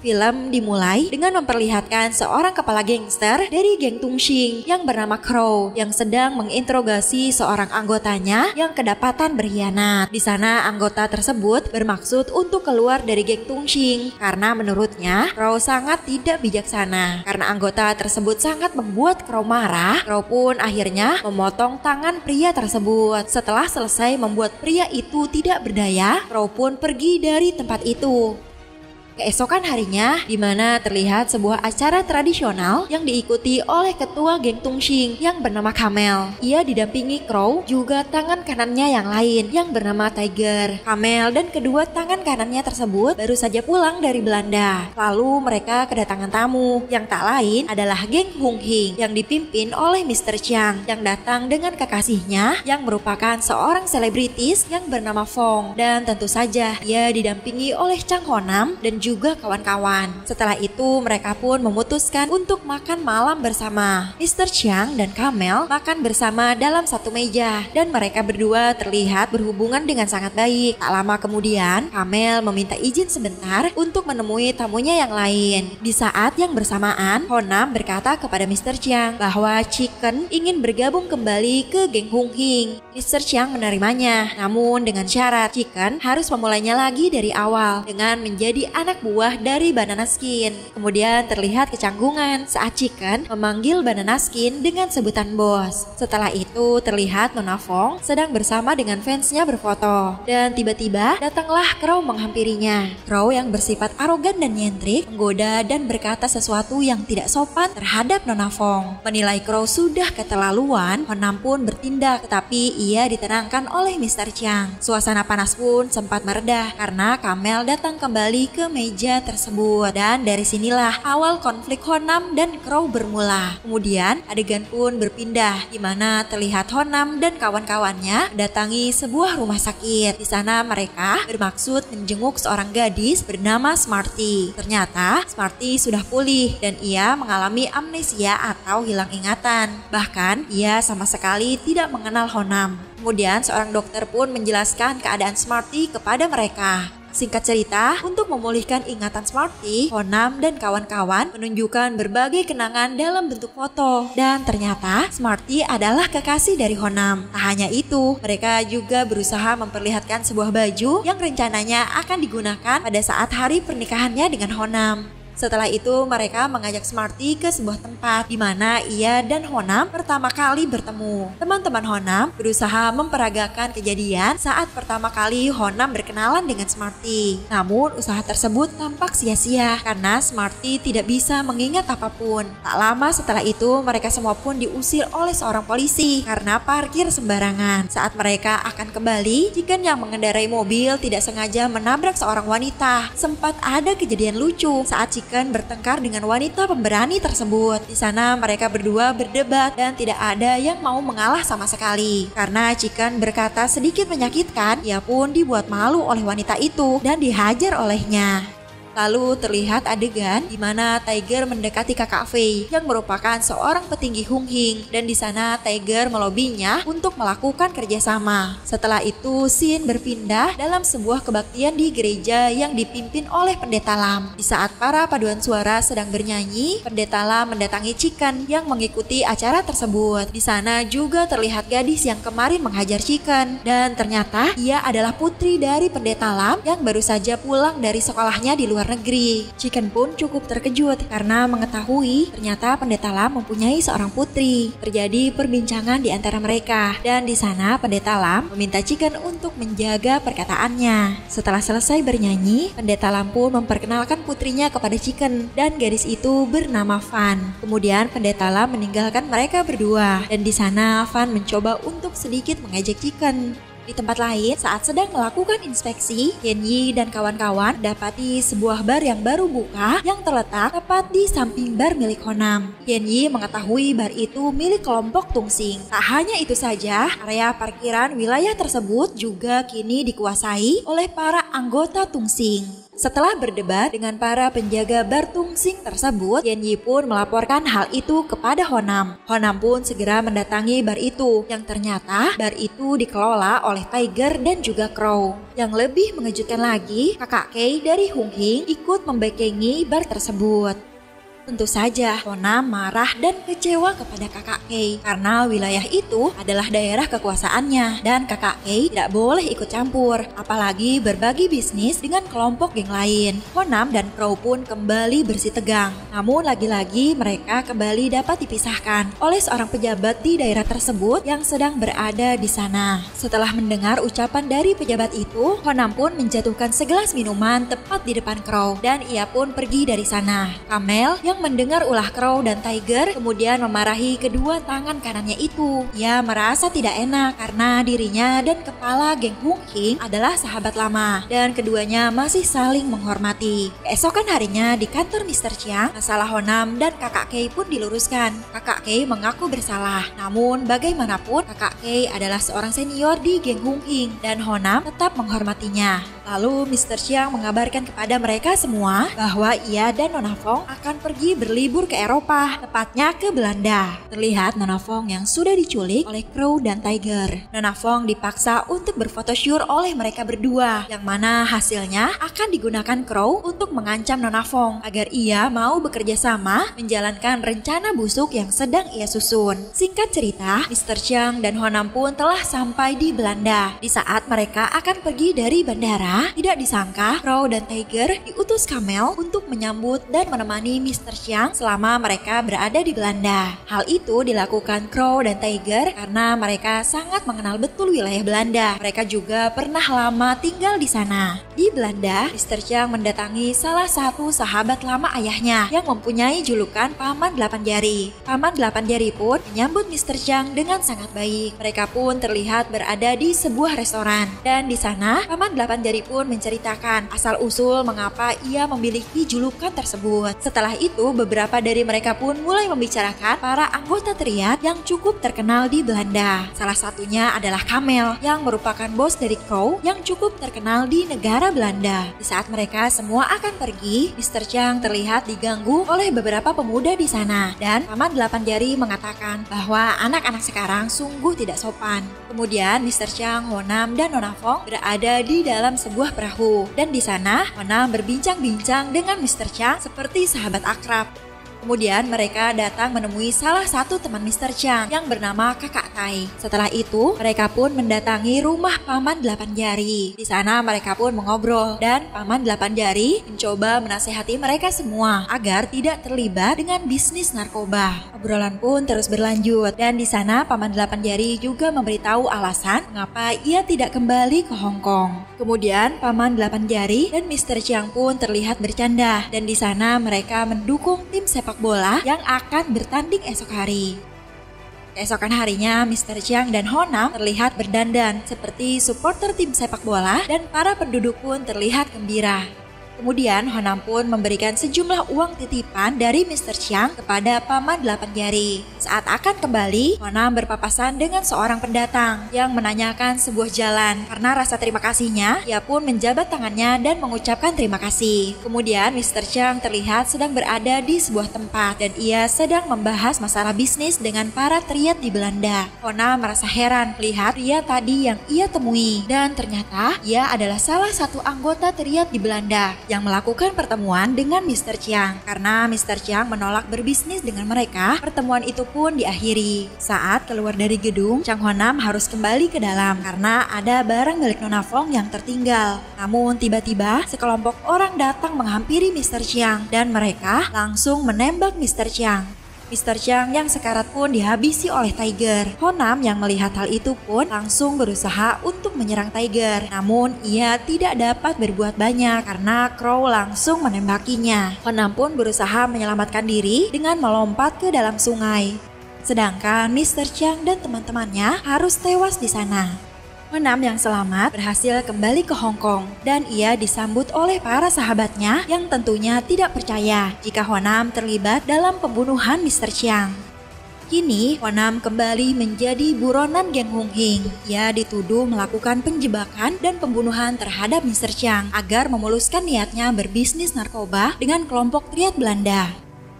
Film dimulai dengan memperlihatkan seorang kepala gangster dari geng Tungsing yang bernama Crow yang sedang menginterogasi seorang anggotanya yang kedapatan berkhianat. Di sana anggota tersebut bermaksud untuk keluar dari geng Tungsing karena menurutnya Crow sangat tidak bijaksana. Karena anggota tersebut sangat membuat Crow marah, Crow pun akhirnya memotong tangan pria tersebut. Setelah selesai membuat pria itu tidak berdaya, Crow pun pergi dari tempat itu. Keesokan harinya, di mana terlihat sebuah acara tradisional yang diikuti oleh ketua geng Tungsing yang bernama Kamel. Ia didampingi Crow, juga tangan kanannya yang lain yang bernama Tiger. Kamel dan kedua tangan kanannya tersebut baru saja pulang dari Belanda. Lalu mereka kedatangan tamu yang tak lain adalah geng Hung Hing yang dipimpin oleh Mr. Chiang yang datang dengan kekasihnya yang merupakan seorang selebritis yang bernama Fong. Dan tentu saja ia didampingi oleh Chang Honam dan juga kawan-kawan. Setelah itu mereka pun memutuskan untuk makan malam bersama. Mr. Chiang dan Kamel makan bersama dalam satu meja dan mereka berdua terlihat berhubungan dengan sangat baik. Tak lama kemudian Kamel meminta izin sebentar untuk menemui tamunya yang lain. Di saat yang bersamaan Honam berkata kepada Mr. Chiang bahwa Chicken ingin bergabung kembali ke geng Hung Hing. Mr. Chiang menerimanya, namun dengan syarat Chicken harus memulainya lagi dari awal dengan menjadi anak buah dari Banana Skin. Kemudian terlihat kecanggungan saat Chicken memanggil Banana Skin dengan sebutan bos. Setelah itu terlihat Nona Fong sedang bersama dengan fansnya berfoto. Dan tiba-tiba datanglah Crow menghampirinya. Crow yang bersifat arogan dan nyentrik menggoda dan berkata sesuatu yang tidak sopan terhadap Nona Fong. Menilai Crow sudah keterlaluan, Honam pun bertindak, tetapi ia ditenangkan oleh Mr. Chiang. Suasana panas pun sempat mereda karena Kamel datang kembali ke meja tersebut, dan dari sinilah awal konflik Honam dan Crow bermula. Kemudian adegan pun berpindah di mana terlihat Honam dan kawan-kawannya mendatangi sebuah rumah sakit. Di sana mereka bermaksud menjenguk seorang gadis bernama Smarty. Ternyata Smarty sudah pulih dan ia mengalami amnesia atau hilang ingatan. Bahkan ia sama sekali tidak mengenal Honam. Kemudian seorang dokter pun menjelaskan keadaan Smarty kepada mereka. Singkat cerita, untuk memulihkan ingatan Smarty, Honam dan kawan-kawan menunjukkan berbagai kenangan dalam bentuk foto. Dan ternyata Smarty adalah kekasih dari Honam. Tak hanya itu, mereka juga berusaha memperlihatkan sebuah baju yang rencananya akan digunakan pada saat hari pernikahannya dengan Honam. Setelah itu mereka mengajak Smarty ke sebuah tempat di mana ia dan Honam pertama kali bertemu. Teman-teman Honam berusaha memperagakan kejadian saat pertama kali Honam berkenalan dengan Smarty. Namun usaha tersebut tampak sia-sia karena Smarty tidak bisa mengingat apapun. Tak lama setelah itu mereka semua pun diusir oleh seorang polisi karena parkir sembarangan. Saat mereka akan kembali, Chicken yang mengendarai mobil tidak sengaja menabrak seorang wanita. Sempat ada kejadian lucu saat Chicken bertengkar dengan wanita pemberani tersebut. Di sana mereka berdua berdebat dan tidak ada yang mau mengalah sama sekali. Karena Chicken berkata sedikit menyakitkan, ia pun dibuat malu oleh wanita itu dan dihajar olehnya. Lalu terlihat adegan di mana Tiger mendekati kakak Fei yang merupakan seorang petinggi Hung Hing, dan di sana Tiger melobinya untuk melakukan kerjasama. Setelah itu scene berpindah dalam sebuah kebaktian di gereja yang dipimpin oleh Pendeta Lam. Di saat para paduan suara sedang bernyanyi, Pendeta Lam mendatangi Chicken yang mengikuti acara tersebut. Di sana juga terlihat gadis yang kemarin menghajar Chicken, dan ternyata ia adalah putri dari Pendeta Lam yang baru saja pulang dari sekolahnya di luar negeri. Chicken pun cukup terkejut karena mengetahui ternyata Pendeta Lam mempunyai seorang putri. Terjadi perbincangan di antara mereka, dan di sana Pendeta Lam meminta Chicken untuk menjaga perkataannya. Setelah selesai bernyanyi, Pendeta Lam pun memperkenalkan putrinya kepada Chicken, dan gadis itu bernama Fan. Kemudian Pendeta Lam meninggalkan mereka berdua, dan di sana Fan mencoba untuk sedikit mengejek Chicken. Di tempat lain, saat sedang melakukan inspeksi, Yenyi dan kawan-kawan dapati sebuah bar yang baru buka yang terletak tepat di samping bar milik Honam. Yenyi mengetahui bar itu milik kelompok Tungsing. Tak hanya itu saja, area parkiran wilayah tersebut juga kini dikuasai oleh para anggota Tungsing. Setelah berdebat dengan para penjaga bar Tungsing tersebut, Tianyi pun melaporkan hal itu kepada Honam. Honam pun segera mendatangi bar itu, yang ternyata bar itu dikelola oleh Tiger dan juga Crow. Yang lebih mengejutkan lagi, kakak Kei dari Hung Hing ikut membekengi bar tersebut. Tentu saja, Honam marah dan kecewa kepada kakak Kei karena wilayah itu adalah daerah kekuasaannya dan kakak Kei tidak boleh ikut campur, apalagi berbagi bisnis dengan kelompok geng lain. Honam dan Crow pun kembali bersih tegang. Namun lagi-lagi mereka kembali dapat dipisahkan oleh seorang pejabat di daerah tersebut yang sedang berada di sana. Setelah mendengar ucapan dari pejabat itu, Honam pun menjatuhkan segelas minuman tepat di depan Crow dan ia pun pergi dari sana. Kamel yang mendengar ulah Crow dan Tiger kemudian memarahi kedua tangan kanannya itu. Ia merasa tidak enak karena dirinya dan kepala geng Hung Hing adalah sahabat lama dan keduanya masih saling menghormati. Keesokan harinya di kantor Mr. Chiang, masalah Honam dan kakak Kei pun diluruskan. Kakak Kei mengaku bersalah, namun bagaimanapun kakak Kei adalah seorang senior di geng Hung Hing dan Honam tetap menghormatinya. Lalu Mr. Chiang mengabarkan kepada mereka semua bahwa ia dan Nona Fong akan pergi berlibur ke Eropa, tepatnya ke Belanda. Terlihat Nona Fong yang sudah diculik oleh Crow dan Tiger. Nona Fong dipaksa untuk berfotosyur oleh mereka berdua, yang mana hasilnya akan digunakan Crow untuk mengancam Nona Fong agar ia mau bekerja sama menjalankan rencana busuk yang sedang ia susun. Singkat cerita, Mr. Chiang dan Honam pun telah sampai di Belanda. Di saat mereka akan pergi dari bandara, tidak disangka Crow dan Tiger diutus Kamel untuk menyambut dan menemani Mr. Chiang selama mereka berada di Belanda. Hal itu dilakukan Crow dan Tiger karena mereka sangat mengenal betul wilayah Belanda. Mereka juga pernah lama tinggal di sana. Di Belanda, Mr. Chiang mendatangi salah satu sahabat lama ayahnya yang mempunyai julukan Paman 8 Jari. Paman 8 Jari pun menyambut Mr. Chiang dengan sangat baik. Mereka pun terlihat berada di sebuah restoran dan di sana Paman 8 Jari pun menceritakan asal-usul mengapa ia memiliki julukan tersebut. Setelah itu, beberapa dari mereka pun mulai membicarakan para anggota triad yang cukup terkenal di Belanda. Salah satunya adalah Kamel yang merupakan bos dari Crow yang cukup terkenal di negara Belanda. Di saat mereka semua akan pergi, Mr. Chiang terlihat diganggu oleh beberapa pemuda di sana dan Paman 8 Jari mengatakan bahwa anak-anak sekarang sungguh tidak sopan. Kemudian Mr. Chiang, Honam, dan Nona Fong berada di dalam sebuah perahu dan di sana Honam berbincang-bincang dengan Mr. Chiang seperti sahabat akrab. Kemudian mereka datang menemui salah satu teman Mr. Chiang yang bernama Kakak Tai. Setelah itu, mereka pun mendatangi rumah Paman 8 Jari. Di sana mereka pun mengobrol dan Paman 8 Jari mencoba menasehati mereka semua agar tidak terlibat dengan bisnis narkoba. Obrolan pun terus berlanjut dan di sana Paman 8 Jari juga memberitahu alasan mengapa ia tidak kembali ke Hong Kong. Kemudian Paman 8 Jari dan Mr. Chiang pun terlihat bercanda dan di sana mereka mendukung tim sepak bola yang akan bertanding esok hari. Keesokan harinya, Mr. Chiang dan Honam terlihat berdandan seperti supporter tim sepak bola dan para penduduk pun terlihat gembira. Kemudian Honam pun memberikan sejumlah uang titipan dari Mr. Chiang kepada Paman 8 Jari. Saat akan kembali, Honam berpapasan dengan seorang pendatang yang menanyakan sebuah jalan. Karena rasa terima kasihnya, ia pun menjabat tangannya dan mengucapkan terima kasih. Kemudian Mr. Chiang terlihat sedang berada di sebuah tempat dan ia sedang membahas masalah bisnis dengan para triad di Belanda. Honam merasa heran melihat pria tadi yang ia temui dan ternyata ia adalah salah satu anggota triad di Belanda yang melakukan pertemuan dengan Mr. Chiang. Karena Mr. Chiang menolak berbisnis dengan mereka, pertemuan itu pun diakhiri. Saat keluar dari gedung, Chang Honam harus kembali ke dalam karena ada barang milik Nona Fong yang tertinggal. Namun tiba-tiba sekelompok orang datang menghampiri Mr. Chiang dan mereka langsung menembak Mr. Chiang. Mr. Chiang yang sekarat pun dihabisi oleh Tiger. Honam yang melihat hal itu pun langsung berusaha untuk menyerang Tiger. Namun ia tidak dapat berbuat banyak karena Crow langsung menembakinya. Honam pun berusaha menyelamatkan diri dengan melompat ke dalam sungai. Sedangkan Mr. Chiang dan teman-temannya harus tewas di sana. Honam yang selamat berhasil kembali ke Hong Kong dan ia disambut oleh para sahabatnya yang tentunya tidak percaya jika Honam terlibat dalam pembunuhan Mr. Chiang. Kini, Honam kembali menjadi buronan geng Hung Hing. Ia dituduh melakukan penjebakan dan pembunuhan terhadap Mr. Chiang agar memuluskan niatnya berbisnis narkoba dengan kelompok triad Belanda.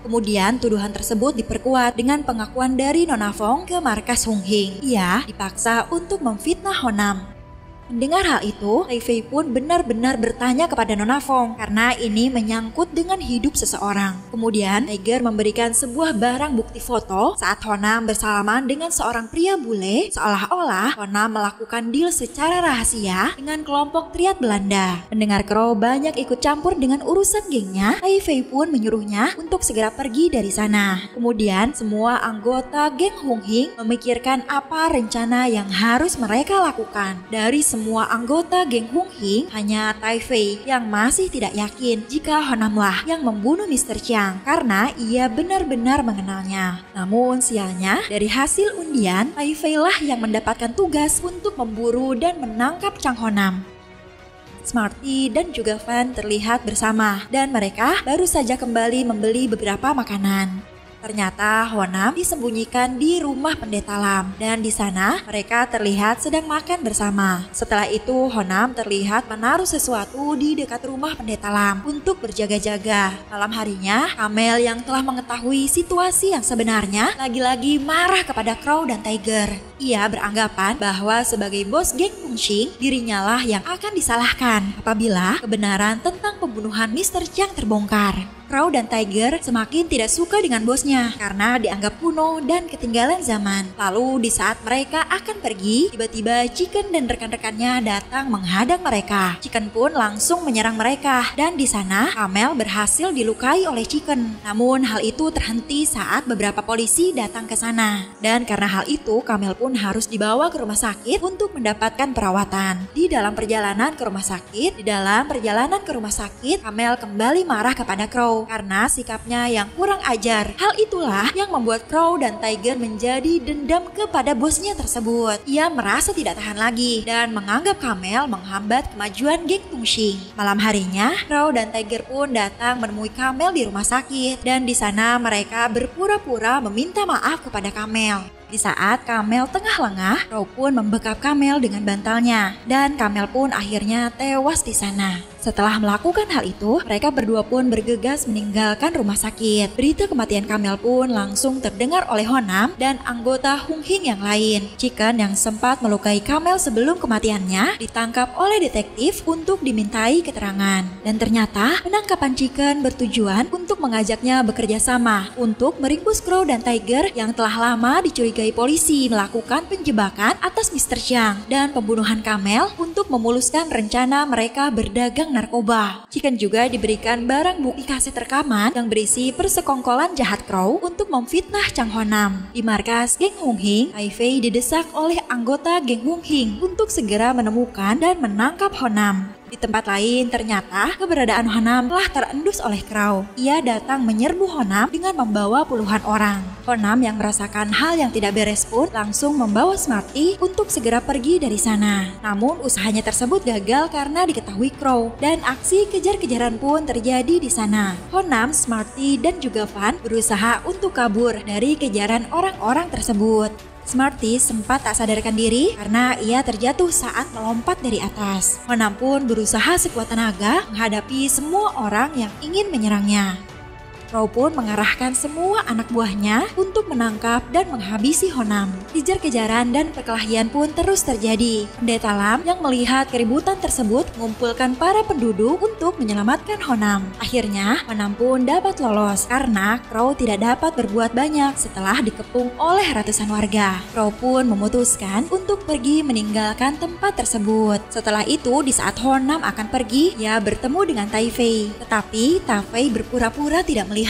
Kemudian tuduhan tersebut diperkuat dengan pengakuan dari Nona Fong ke markas Hung Hing. Ia dipaksa untuk memfitnah Honam. Mendengar hal itu, Tai Fei pun benar-benar bertanya kepada Nona Fong karena ini menyangkut dengan hidup seseorang. Kemudian Tiger memberikan sebuah barang bukti foto saat Honam bersalaman dengan seorang pria bule, seolah-olah Honam melakukan deal secara rahasia dengan kelompok triad Belanda. Mendengar Crow banyak ikut campur dengan urusan gengnya, Tai Fei pun menyuruhnya untuk segera pergi dari sana. Kemudian semua anggota geng Hung Hing memikirkan apa rencana yang harus mereka lakukan. Dari semua anggota geng Hung Hing, hanya Tai Fei yang masih tidak yakin jika Honamlah yang membunuh Mr. Chiang karena ia benar-benar mengenalnya. Namun sialnya, dari hasil undian, Tai Fei lah yang mendapatkan tugas untuk memburu dan menangkap Chang Honam. Smarty dan juga Van terlihat bersama dan mereka baru saja kembali membeli beberapa makanan. Ternyata Honam disembunyikan di rumah Pendeta Lam dan di sana mereka terlihat sedang makan bersama. Setelah itu Honam terlihat menaruh sesuatu di dekat rumah Pendeta Lam untuk berjaga-jaga. Malam harinya, Kamel yang telah mengetahui situasi yang sebenarnya lagi-lagi marah kepada Crow dan Tiger. Ia beranggapan bahwa sebagai bos geng Pungxing, dirinya lah yang akan disalahkan apabila kebenaran tentang pembunuhan Mr. Chiang terbongkar. Crow dan Tiger semakin tidak suka dengan bosnya karena dianggap kuno dan ketinggalan zaman. Lalu di saat mereka akan pergi, tiba-tiba Chicken dan rekan-rekannya datang menghadang mereka. Chicken pun langsung menyerang mereka dan di sana Kamel berhasil dilukai oleh Chicken. Namun hal itu terhenti saat beberapa polisi datang ke sana. Dan karena hal itu Kamel pun harus dibawa ke rumah sakit untuk mendapatkan perawatan. Di dalam perjalanan ke rumah sakit, Kamel kembali marah kepada Crow karena sikapnya yang kurang ajar. Hal itulah yang membuat Crow dan Tiger menjadi dendam kepada bosnya tersebut. Ia merasa tidak tahan lagi dan menganggap Kamel menghambat kemajuan geng Pungxing. Malam harinya, Crow dan Tiger pun datang menemui Kamel di rumah sakit dan di sana mereka berpura-pura meminta maaf kepada Kamel. Di saat Kamel tengah lengah, Crow pun membekap Kamel dengan bantalnya dan Kamel pun akhirnya tewas di sana. Setelah melakukan hal itu, mereka berdua pun bergegas meninggalkan rumah sakit. Berita kematian Kamel pun langsung terdengar oleh Honam dan anggota Hung Hing yang lain. Chicken yang sempat melukai Kamel sebelum kematiannya ditangkap oleh detektif untuk dimintai keterangan. Dan ternyata penangkapan Chicken bertujuan untuk mengajaknya bekerja sama untuk meringkus Crow dan Tiger yang telah lama dicurigai polisi melakukan penjebakan atas Mr. Chiang dan pembunuhan Kamel untuk memuluskan rencana mereka berdagang narkoba. Chicken juga diberikan barang bukti kaset rekaman yang berisi persekongkolan jahat Crow untuk memfitnah Chang Honam. Di markas geng Hung Hing, Tai Fei didesak oleh anggota geng Hung Hing untuk segera menemukan dan menangkap Honam. Di tempat lain, ternyata keberadaan Honam telah terendus oleh Crow. Ia datang menyerbu Honam dengan membawa puluhan orang. Honam yang merasakan hal yang tidak beres pun langsung membawa Smarty untuk segera pergi dari sana. Namun usahanya tersebut gagal karena diketahui Crow dan aksi kejar-kejaran pun terjadi di sana. Honam, Smarty, dan juga Van berusaha untuk kabur dari kejaran orang-orang tersebut. Smarty sempat tak sadarkan diri karena ia terjatuh saat melompat dari atas. Honam pun berusaha sekuat tenaga menghadapi semua orang yang ingin menyerangnya. Crow pun mengarahkan semua anak buahnya untuk menangkap dan menghabisi Honam. Kejar-kejaran dan perkelahian pun terus terjadi. Pendeta Lam yang melihat keributan tersebut mengumpulkan para penduduk untuk menyelamatkan Honam. Akhirnya Honam pun dapat lolos karena Crow tidak dapat berbuat banyak setelah dikepung oleh ratusan warga. Crow pun memutuskan untuk pergi meninggalkan tempat tersebut. Setelah itu di saat Honam akan pergi, ia bertemu dengan Tai Fei. Tetapi Tai Fei berpura-pura tidak melihatnya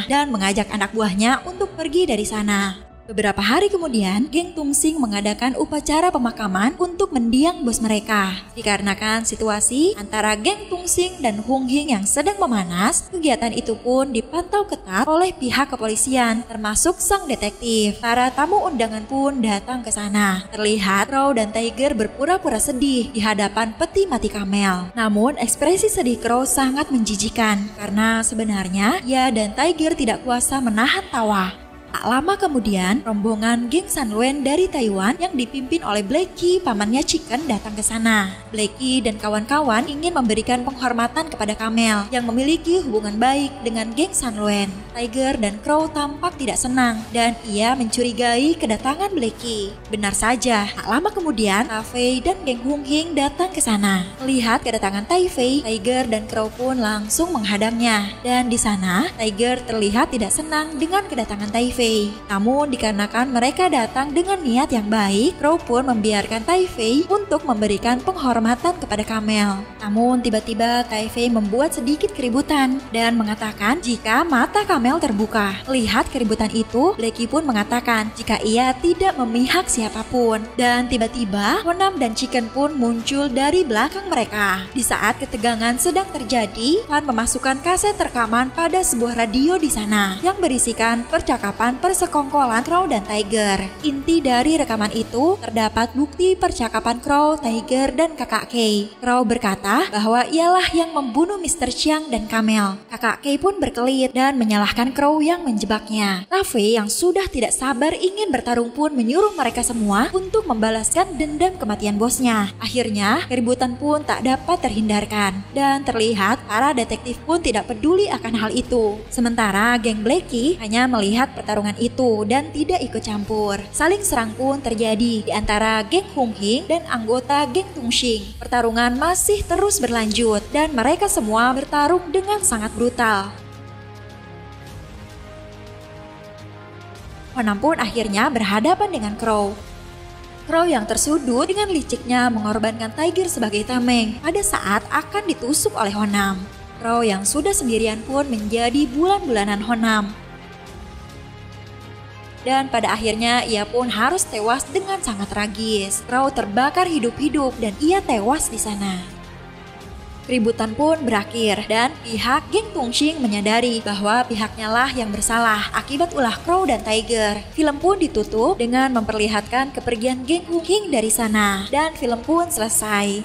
dan mengajak anak buahnya untuk pergi dari sana. Beberapa hari kemudian, geng Tungsing mengadakan upacara pemakaman untuk mendiang bos mereka. Dikarenakan situasi antara geng Tungsing dan Hung Hing yang sedang memanas, kegiatan itu pun dipantau ketat oleh pihak kepolisian, termasuk sang detektif. Para tamu undangan pun datang ke sana. Terlihat Crow dan Tiger berpura-pura sedih di hadapan peti mati Kamel. Namun ekspresi sedih Crow sangat menjijikan karena sebenarnya ia dan Tiger tidak kuasa menahan tawa. Tak lama kemudian, rombongan geng Sanluen dari Taiwan yang dipimpin oleh Blackie, pamannya Chicken, datang ke sana. Blackie dan kawan-kawan ingin memberikan penghormatan kepada Camel yang memiliki hubungan baik dengan geng Sanluen. Tiger dan Crow tampak tidak senang dan ia mencurigai kedatangan Blackie. Benar saja, tak lama kemudian Tai dan geng Hung Hing datang ke sana. Melihat kedatangan Tai, Tiger dan Crow pun langsung menghadangnya. Dan di sana, Tiger terlihat tidak senang dengan kedatangan Tai. Namun dikarenakan mereka datang dengan niat yang baik, Crow pun membiarkan Tai untuk memberikan penghormatan kepada Camel. Namun tiba-tiba Tai membuat sedikit keributan dan mengatakan jika mata Camel terbuka. Melihat keributan itu, Blackie pun mengatakan jika ia tidak memihak siapapun. Dan tiba-tiba Honam dan Chicken pun muncul dari belakang mereka. Di saat ketegangan sedang terjadi, Fan memasukkan kaset rekaman pada sebuah radio di sana yang berisikan percakapan persekongkolan Crow dan Tiger. Inti dari rekaman itu terdapat bukti percakapan Crow, Tiger, dan kakak Kay. Crow berkata bahwa ialah yang membunuh Mr. Chiang dan Camel. Kakak Kay pun berkelit dan menyalahkan Crow yang menjebaknya. Rafe yang sudah tidak sabar ingin bertarung pun menyuruh mereka semua untuk membalaskan dendam kematian bosnya. Akhirnya keributan pun tak dapat terhindarkan dan terlihat para detektif pun tidak peduli akan hal itu. Sementara geng Blackie hanya melihat pertarungan itu dan tidak ikut campur. Saling serang pun terjadi di antara geng Hung Hing dan anggota geng Tungxing. Pertarungan masih terus berlanjut dan mereka semua bertarung dengan sangat brutal. Honam pun akhirnya berhadapan dengan Crow. Crow yang tersudut dengan liciknya mengorbankan Tiger sebagai tameng pada saat akan ditusuk oleh Honam. Crow yang sudah sendirian pun menjadi bulan-bulanan Honam. Dan pada akhirnya ia pun harus tewas dengan sangat tragis. Crow terbakar hidup-hidup dan ia tewas di sana. Keributan pun berakhir dan pihak geng Tungxing menyadari bahwa pihaknya lah yang bersalah akibat ulah Crow dan Tiger. Film pun ditutup dengan memperlihatkan kepergian geng Hung Hing dari sana dan film pun selesai.